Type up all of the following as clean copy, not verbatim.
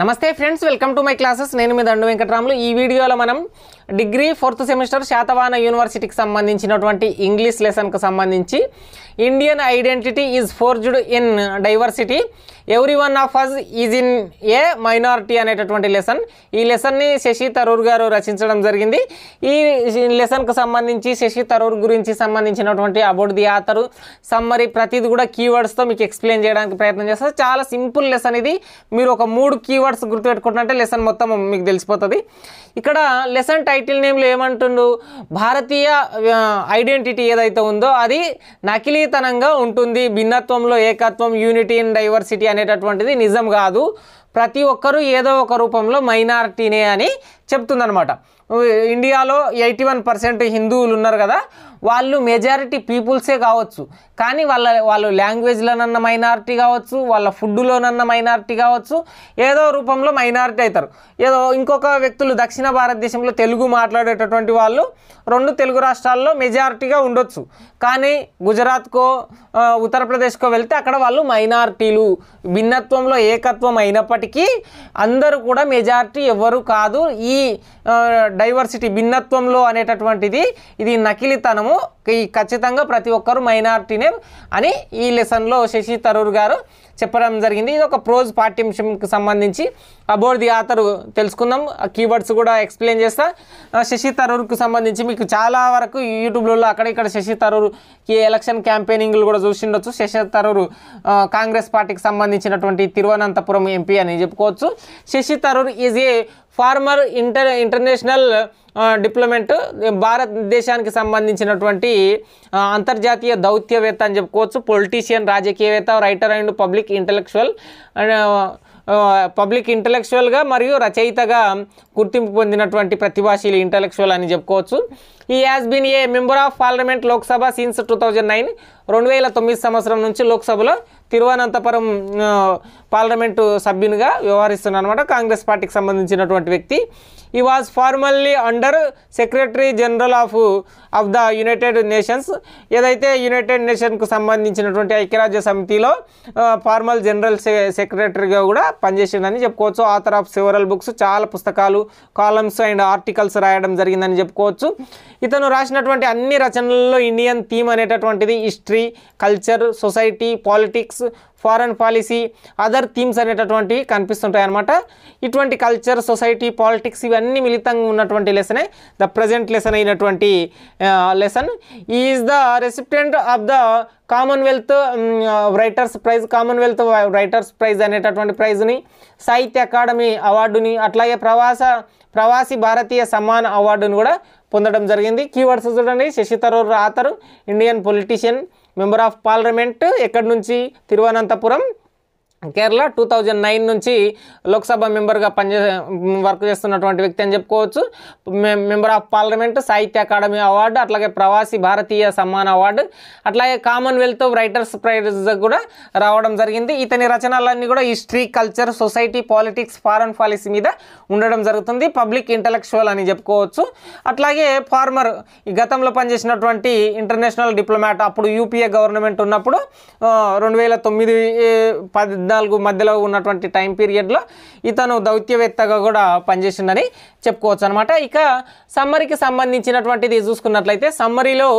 నమస్తే friends, welcome to my classes. నేను మీ దండు వెంకటరాములు. ఈ వీడియోలో మనం డిగ్రీ 4th సెమిస్టర్ శాతవాహన యూనివర్సిటీకి సంబంధించినటువంటి ఇంగ్లీష్ లెసన్కు సంబంధించి Indian identity is forged in diversity, every one of us is in a minority అనేటటువంటి లెసన్. ఈ లెసన్ని శశి థరూర్ గారు రచించడం జరిగింది. ఈ లెసన్కు సంబంధించి శశి థరూర్ గురించి సంబంధించినటువంటి అబౌట్ ది ఆథర్ సమ్మరీ ప్రతిది కూడా కీవర్డ్స్తో మీకు ఎక్స్ప్లెయిన్ చేయడానికి ప్రయత్నం చేస్తారు. చాలా సింపుల్ లెసన్ ఇది. మీరు ఒక 3 కీవర్డ్స్ గుర్తుపెట్టుకుంటుంటే లెసన్ మొత్తం మీకు తెలిసిపోతుంది. ఇక్కడ లెసన్ టైటిల్ నేమ్లో ఏమంటుండు, భారతీయ ఐడెంటిటీ ఏదైతే ఉందో అది నకిలీతనంగా ఉంటుంది, భిన్నత్వంలో ఏకత్వం, యూనిటీ ఇన్ డైవర్సిటీ అనేటటువంటిది నిజం కాదు, ప్రతి ఒక్కరూ ఏదో ఒక రూపంలో మైనారిటీనే అని చెప్తుందనమాట. ఇండియాలో 81% హిందువులు ఉన్నారు కదా, వాళ్ళు మెజారిటీ పీపుల్సే కావచ్చు, కానీ వాళ్ళు లాంగ్వేజ్లోనన్న మైనారిటీ కావచ్చు, వాళ్ళ ఫుడ్లోనన్న మైనారిటీ కావచ్చు, ఏదో రూపంలో మైనారిటీ అవుతారు. ఏదో ఇంకొక వ్యక్తులు దక్షిణ భారతదేశంలో తెలుగు మాట్లాడేటటువంటి వాళ్ళు 2 తెలుగు రాష్ట్రాల్లో మెజారిటీగా ఉండొచ్చు, కానీ గుజరాత్కో ఉత్తరప్రదేశ్కో వెళ్తే అక్కడ వాళ్ళు మైనారిటీలు. భిన్నత్వంలో ఏకత్వం అయినప్పటికీ అందరూ కూడా మెజారిటీ ఎవరు కాదు. ఈ డైవర్సిటీ భిన్నత్వంలో అనేటటువంటిది ఇది నకిలీతనము, ఖచ్చితంగా ప్రతి ఒక్కరు మైనారిటీనే అని ఈ లెసన్లో శశి థరూర్ గారు చెప్పడం జరిగింది. ఇది ఒక ప్రోజ్ పాఠ్యాంశంకి సంబంధించి అబౌట్ ది ఆథర్ తెలుసుకుందాం. కీవర్డ్స్ కూడా ఎక్స్ప్లెయిన్ చేస్తా. శశి థరూర్కి సంబంధించి మీకు చాలా వరకు యూట్యూబ్లో అక్కడ ఇక్కడ శశి థరూర్కి ఎలక్షన్ క్యాంపెయినింగ్లు కూడా చూసిండొచ్చు. శశి థరూర్ కాంగ్రెస్ పార్టీకి సంబంధించినటువంటి తిరువనంతపురం ఎంపీ అని చెప్పుకోవచ్చు. Shashi Tharoor is a farmer international diplomat, భారతదేశానికి సంబంధించినటువంటి అంతర్జాతీయ దౌత్యవేత్త అని చెప్పుకోవచ్చు. పొలిటీషియన్, రాజకీయవేత్త, రైటర్ అండ్ పబ్లిక్ ఇంటలెక్చువల్గా మరియు రచయితగా గుర్తింపు పొందినటువంటి ప్రతిభాశీలి ఇంటలెక్చువల్ అని చెప్పుకోవచ్చు. ఈ has been a member of parliament Lok Sabha since 2009. 2009 సంవత్సరం నుంచి లోక్సభలో తిరువనంతపురం పార్లమెంటు సభ్యునిగా వ్యవహరిస్తున్నారు అనమాట. కాంగ్రెస్ పార్టీకి సంబంధించినటువంటి వ్యక్తి. ఈ was formally under secretary general of the United nations. ఏదైతే యునైటెడ్ నేషన్కు సంబంధించినటువంటి ఐక్యరాజ్య సమితిలో ఫార్మల్ జనరల్ సెక్రటరీగా కూడా పనిచేసిందని చెప్పుకోవచ్చు. ఆథర్ ఆఫ్ సెవరల్ బుక్స్, చాలా పుస్తకాలు, కాలమ్స్ అండ్ ఆర్టికల్స్ రాయడం జరిగిందని చెప్పుకోవచ్చు. ఇతను రాసినటువంటి అన్ని రచనలలో ఇండియన్ థీమ్ అనేటటువంటిది history, culture, society, politics, foreign policy, other themes అనేటటువంటివి కనిపిస్తుంటాయి అన్నమాట. ఇటువంటి కల్చర్, సొసైటీ, పాలిటిక్స్ ఇవన్నీ మిళితంగా ఉన్నటువంటి లెసనే ద ప్రజెంట్ లెసన్ అయినటువంటి లెసన్. Is the recipient of the Commonwealth writers prize. Commonwealth writers prize అనేటటువంటి ప్రైజ్ని, సాహిత్య అకాడమీ అవార్డుని, అట్లాగే ప్రవాసీ భారతీయ సమ్మాన్ అవార్డుని కూడా పొందడం జరిగింది. కీవర్డ్స్ చూడండి, Shashi Tharoor author, Indian politician, member of parliament, ఎక్కడి నుంచి, తిరువనంతపురం, కేరళ. 2009 నుంచి లోక్సభ మెంబర్గా వర్క్ చేస్తున్నటువంటి వ్యక్తి అని చెప్పుకోవచ్చు. మెంబర్ ఆఫ్ పార్లమెంట్, సాహిత్య అకాడమీ అవార్డు, అట్లాగే ప్రవాసీ భారతీయ సమ్మాన్ అవార్డు, అట్లాగే కామన్వెల్త్ రైటర్స్ ప్రైజ్ కూడా రావడం జరిగింది. ఇతని రచనలన్నీ కూడా history, culture, society, politics, foreign policy మీద ఉండడం జరుగుతుంది. పబ్లిక్ ఇంటలెక్చువల్ అని చెప్పుకోవచ్చు. అట్లాగే ఫార్మర్, ఈ గతంలో పనిచేసినటువంటి ఇంటర్నేషనల్ డిప్లొమాట్, అప్పుడు యూపీఏ గవర్నమెంట్ ఉన్నప్పుడు 2009-14 మధ్యలో ఉన్నటువంటి టైం పీరియడ్లో ఇతను దౌత్యవేత్తగా కూడా పనిచేసిందని చెప్పుకోవచ్చు అనమాట. ఇక సమ్మరీకి సంబంధించినటువంటిది చూసుకున్నట్లయితే సమ్మరీలో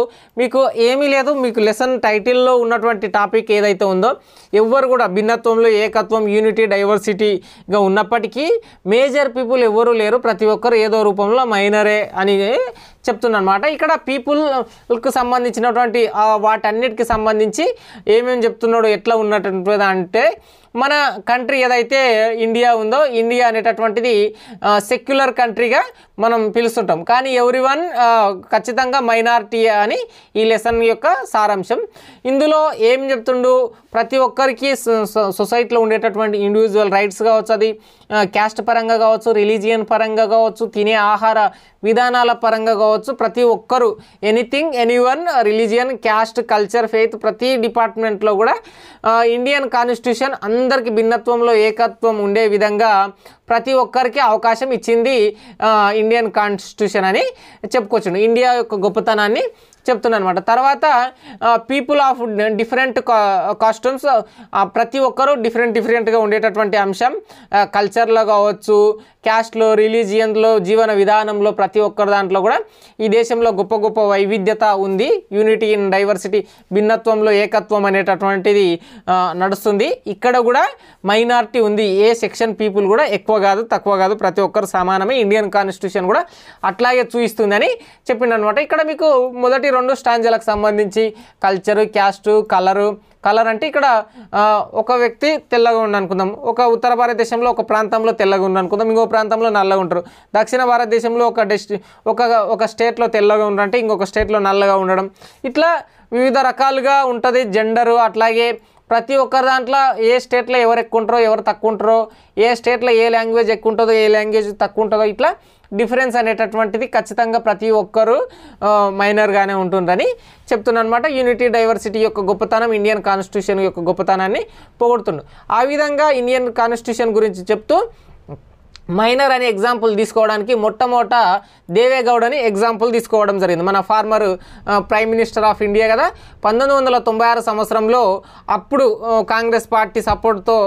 మీకు ఏమీ లేదు. మీకు లెసన్ టైటిల్లో ఉన్నటువంటి టాపిక్ ఏదైతే ఉందో, ఎవ్వరు కూడా భిన్నత్వంలో ఏకత్వం, యూనిటీ, డైవర్సిటీగా ఉన్నప్పటికీ మేజర్ పీపుల్ ఎవరు లేరు, ప్రతి ఒక్కరు ఏదో రూపంలో మైనరే అని చెప్తున్నమాట. ఇక్కడ పీపుల్కి సంబంధించినటువంటి వాటన్నిటికి సంబంధించి ఏమేమి చెప్తున్నాడు, ఎట్లా ఉన్నటువంటి అంటే, మన కంట్రీ ఏదైతే ఇండియా ఉందో, ఇండియా అనేటటువంటిది సెక్యులర్ కంట్రీగా మనం పిలుస్తుంటాం, కానీ ఎవ్రీవన్ ఖచ్చితంగా మైనారిటీ అని ఈ లెసన్ యొక్క సారాంశం. ఇందులో ఏం చెప్తుండు, ప్రతి ఒక్కరికి సొసైటీలో ఉండేటటువంటి ఇండివిజువల్ రైట్స్ కావచ్చు, అది క్యాస్ట్ పరంగా కావచ్చు, రిలీజియన్ పరంగా కావచ్చు, తినే ఆహార విధానాల పరంగా కావచ్చు, ప్రతి ఒక్కరు anything, anyone, religion, caste, culture, faith, ప్రతి డిపార్ట్మెంట్లో కూడా ఇండియన్ కాన్స్టిట్యూషన్ అందరికీ భిన్నత్వంలో ఏకత్వం ఉండే విధంగా ప్రతి ఒక్కరికి అవకాశం ఇచ్చింది ఇండియన్ కాన్స్టిట్యూషన్ అని చెప్పుకోవచ్చు. ఇండియా యొక్క గొప్పతనాన్ని చెప్తున్నాను అనమాట. తర్వాత పీపుల్ ఆఫ్ డిఫరెంట్ కాస్ట్యూమ్స్, ప్రతి ఒక్కరూ డిఫరెంట్గా ఉండేటటువంటి అంశం. కల్చర్లో కావచ్చు, క్యాస్ట్లో, రిలీజియన్లో, జీవన విధానంలో, ప్రతి ఒక్కరి దాంట్లో కూడా ఈ దేశంలో గొప్ప గొప్ప వైవిధ్యత ఉంది. యూనిటీ ఇన్ డైవర్సిటీ, భిన్నత్వంలో ఏకత్వం అనేటటువంటిది నడుస్తుంది. ఇక్కడ కూడా మైనారిటీ ఉంది. ఏ సెక్షన్ పీపుల్ కూడా ఎక్కువ కాదు, తక్కువ కాదు, ప్రతి ఒక్కరు సమానమే. ఇండియన్ కాన్స్టిట్యూషన్ కూడా అట్లాగే చూపిస్తుందని చెప్పిండు అనమాట. ఇక్కడ మీకు మొదటి 2 స్టాంజాలకు సంబంధించి కల్చరు, క్యాస్టు, కలర్ అంటే ఇక్కడ ఒక వ్యక్తి తెల్లగా ఉండనుకుందాం, ఒక ఉత్తర భారతదేశంలో ఒక ప్రాంతంలో తెల్లగా ఉండనుకుందాం, ఇంకో ప్రాంతంలో నల్లగా ఉంటారు. దక్షిణ భారతదేశంలో ఒక స్టేట్లో తెల్లగా ఉండాలంటే ఇంకొక స్టేట్లో నల్లగా ఉండడం, ఇట్లా వివిధ రకాలుగా ఉంటుంది జెండరు. అట్లాగే ప్రతి ఒక్కరి దాంట్లో ఏ స్టేట్లో ఎవరు ఎక్కువ ఉంటారో, ఎవరు తక్కువ ఉంటారో, ఏ స్టేట్లో ఏ లాంగ్వేజ్ ఎక్కువ ఉంటుందో, ఏ లాంగ్వేజ్ తక్కువ ఉంటుందో, ఇట్లా డిఫరెన్స్ అనేటటువంటిది ఖచ్చితంగా ప్రతి ఒక్కరు మైనర్గానే ఉంటుందని చెప్తున్నాను అనమాట. యూనిటీ డైవర్సిటీ యొక్క గొప్పతనం, ఇండియన్ కాన్స్టిట్యూషన్ యొక్క గొప్పతనాన్ని పొగుడుతుండు. ఆ విధంగా ఇండియన్ కాన్స్టిట్యూషన్ గురించి చెప్తూ మైనర్ అనే ఎగ్జాంపుల్ తీసుకోవడానికి మొట్టమొదట దేవేగౌడని ఎగ్జాంపుల్ తీసుకోవడం జరిగింది. మన farmer prime minister of India కదా. 1996 సంవత్సరంలో అప్పుడు కాంగ్రెస్ పార్టీ సపోర్ట్తో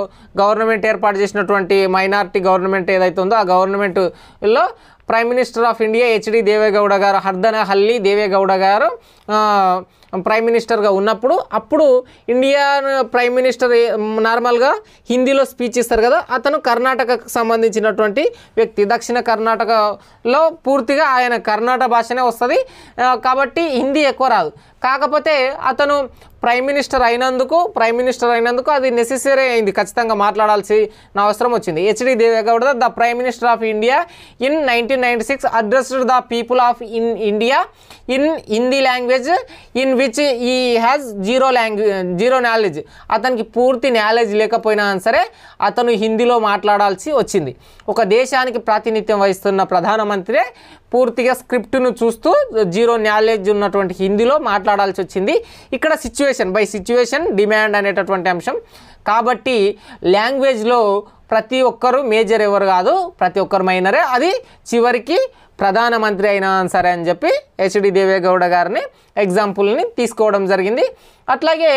గవర్నమెంట్ ఏర్పాటు చేసినటువంటి మైనారిటీ గవర్నమెంట్ ఏదైతే ఉందో ఆ గవర్నమెంట్లో prime minister of India HD Deve Gowda గారు, హర్దనహల్లి దేవేగౌడ గారు ప్రైమ్ మినిస్టర్గా ఉన్నప్పుడు, అప్పుడు ఇండియన్ ప్రైమ్ మినిస్టర్ నార్మల్గా హిందీలో స్పీచ్ ఇస్తారు కదా, అతను కర్ణాటకకు సంబంధించినటువంటి వ్యక్తి. దక్షిణ కర్ణాటకలో పూర్తిగా ఆయన కర్ణాటక భాషనే వస్తుంది కాబట్టి హిందీ ఎక్కువ రాదు. కాకపోతే అతను ప్రైమ్ మినిస్టర్ అయినందుకు అది నెసెసరీ అయింది, ఖచ్చితంగా మాట్లాడాల్సిన అవసరం వచ్చింది. HD Deve Gowda the prime minister of India in 1996 addressed the people of India in Hindi language in which ఈ హ్యాస్ జీరో నాలెడ్జ్. అతనికి పూర్తి నాలెడ్జ్ లేకపోయినా సరే అతను హిందీలో మాట్లాడాల్సి వచ్చింది. ఒక దేశానికి ప్రాతినిధ్యం వహిస్తున్న ప్రధానమంత్రి పూర్తిగా స్క్రిప్ట్ను చూస్తూ జీరో నాలెడ్జ్ ఉన్నటువంటి హిందీలో మాట్లాడాల్సి వచ్చింది. ఇక్కడ సిచ్యువేషన్ డిమాండ్ అనేటటువంటి అంశం. కాబట్టి లాంగ్వేజ్లో ప్రతి ఒక్కరు మేజర్ ఎవరు కాదు, ప్రతి ఒక్కరు మైనరే. అది చివరికి ప్రధానమంత్రి అయినా సరే అని చెప్పి హెచ్డి దేవేగౌడ గారిని ఎగ్జాంపుల్ని తీసుకోవడం జరిగింది. అట్లాగే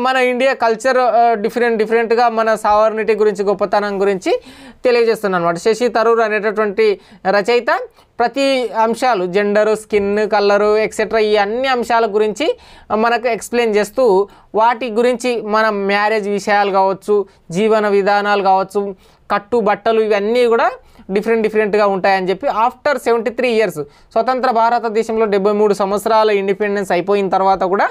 మన ఇండియా కల్చర్ డిఫరెంట్గా మన సావర్నిటీ గురించి, గొప్పతనం గురించి తెలియజేస్తున్నాను అనమాట. శశి థరూర్ అనేటటువంటి రచయిత ప్రతి అంశాలు, జెండరు, స్కిన్ కలరు ఎక్సెట్రా, ఈ అన్ని అంశాల గురించి మనకు ఎక్స్ప్లెయిన్ చేస్తూ వాటి గురించి మన మ్యారేజ్ విషయాలు కావచ్చు, జీవన విధానాలు కావచ్చు, కట్టుబట్టలు, ఇవన్నీ కూడా డిఫరెంట్గా ఉంటాయని చెప్పి ఆఫ్టర్ 73 ఇయర్స్ స్వతంత్ర భారతదేశంలో 73 సంవత్సరాల ఇండిపెండెన్స్ అయిపోయిన తర్వాత కూడా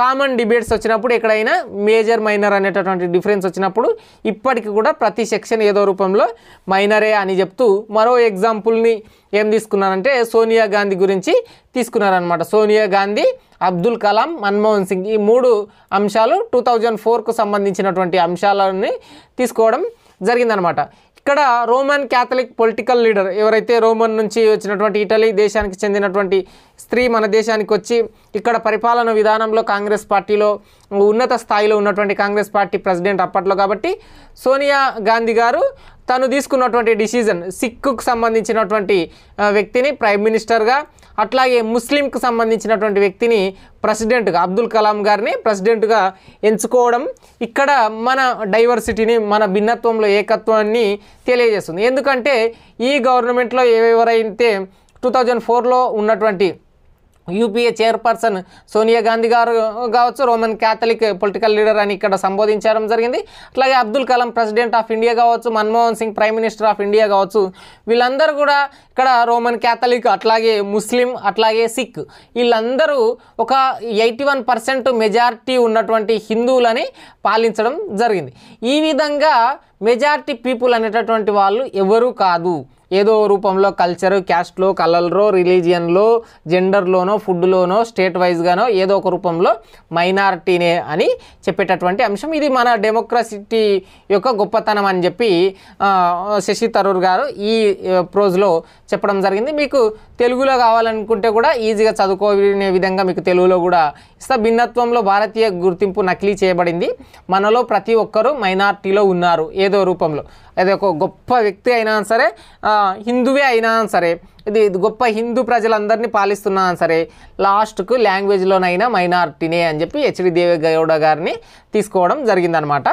కామన్ డిబేట్స్ వచ్చినప్పుడు, ఎక్కడైనా మేజర్ మైనర్ అనేటటువంటి డిఫరెన్స్ వచ్చినప్పుడు ఇప్పటికి కూడా ప్రతి సెక్షన్ ఏదో రూపంలో మైనరే అని చెప్తూ మరో ఎగ్జాంపుల్ని ఏం తీసుకున్నారంటే సోనియా గాంధీ గురించి తీసుకున్నారనమాట. సోనియా గాంధీ, అబ్దుల్ కలాం, మన్మోహన్ సింగ్, ఈ 3 అంశాలు 2004కు సంబంధించినటువంటి అంశాలని తీసుకోవడం జరిగిందనమాట. ఇక్కడ రోమన్ క్యాథలిక్ పొలిటికల్ లీడర్ ఎవరైతే రోమన్ నుంచి వచ్చినటువంటి ఇటలీ దేశానికి చెందినటువంటి స్త్రీ మన దేశానికి వచ్చి ఇక్కడ పరిపాలన విధానంలో కాంగ్రెస్ పార్టీలో ఉన్నత స్థాయిలో ఉన్నటువంటి కాంగ్రెస్ పార్టీ ప్రెసిడెంట్ అప్పట్లో. కాబట్టి సోనియా గాంధీ గారు తను తీసుకున్నటువంటి డిసిజన్, సిక్కుకు సంబంధించినటువంటి వ్యక్తిని ప్రైమ్ మినిస్టర్గా, అట్లాగే ముస్లింకు సంబంధించినటువంటి వ్యక్తిని ప్రెసిడెంట్గా, అబ్దుల్ కలాం గారిని ప్రెసిడెంట్గా ఎంచుకోవడం ఇక్కడ మన డైవర్సిటీని, మన భిన్నత్వంలో ఏకత్వాన్ని తెలియజేస్తుంది. ఎందుకంటే ఈ గవర్నమెంట్లో ఎవరైతే 2004లో ఉన్నటువంటి యూపీఏ చైర్పర్సన్ సోనియా గాంధీ గారు కావచ్చు, రోమన్ క్యాథలిక్ పొలిటికల్ లీడర్ అని ఇక్కడ సంబోధించడం జరిగింది. అట్లాగే Abdul Kalam president of India కావచ్చు, Manmohan Singh prime minister of India కావచ్చు, వీళ్ళందరూ కూడా ఇక్కడ రోమన్ క్యాథలిక్, అట్లాగే ముస్లిం, అట్లాగే సిక్, వీళ్ళందరూ ఒక 81% మెజారిటీ ఉన్నటువంటి హిందువులని పాలించడం జరిగింది. ఈ విధంగా మెజారిటీ పీపుల్ అనేటటువంటి వాళ్ళు ఎవరు కాదు, ఏదో రూపంలో కల్చరు, క్యాస్ట్లో, కలర్లో, రిలీజియన్లో, జెండర్లోనో, ఫుడ్లోనో, స్టేట్ వైజ్గానో ఏదో ఒక రూపంలో మైనారిటీనే అని చెప్పేటటువంటి అంశం. ఇది మన డెమోక్రసీ యొక్క గొప్పతనం అని చెప్పి శశి థరూర్ గారు ఈ ప్రోజ్లో చెప్పడం జరిగింది. మీకు తెలుగులో కావాలనుకుంటే కూడా ఈజీగా చదువుకోనే విధంగా మీకు తెలుగులో కూడా ఇస్తా. భిన్నత్వంలో భారతీయ గుర్తింపు నకిలీ చేయబడింది, మనలో ప్రతి ఒక్కరూ మైనారిటీలో ఉన్నారు ఏదో రూపంలో. అది ఒక గొప్ప వ్యక్తి అయినా సరే, హిందువే అయినా సరే, ఇది గొప్ప హిందూ ప్రజలందరినీ పాలిస్తున్నా సరే లాస్ట్కు లాంగ్వేజ్లోనైనా మైనారిటీనే అని చెప్పి హెచ్డి దేవేగౌడ గారిని తీసుకోవడం జరిగిందనమాట.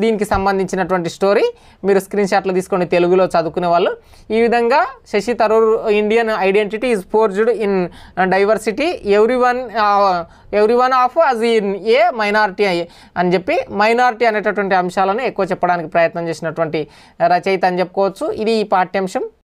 దీనికి సంబంధించినటువంటి స్టోరీ మీరు స్క్రీన్ షాట్లో తీసుకొని తెలుగులో చదువుకునే వాళ్ళు. ఈ విధంగా Shashi Tharoor Indian identity is forged in diversity every one of us in a minority అని చెప్పి మైనారిటీ అనేటటువంటి అంశాలను ఎక్కువ చెప్పడానికి ప్రయత్నం చేసినటువంటి రచయిత అని చెప్పుకోవచ్చు. ఇది ఈ పాఠ్యాంశం.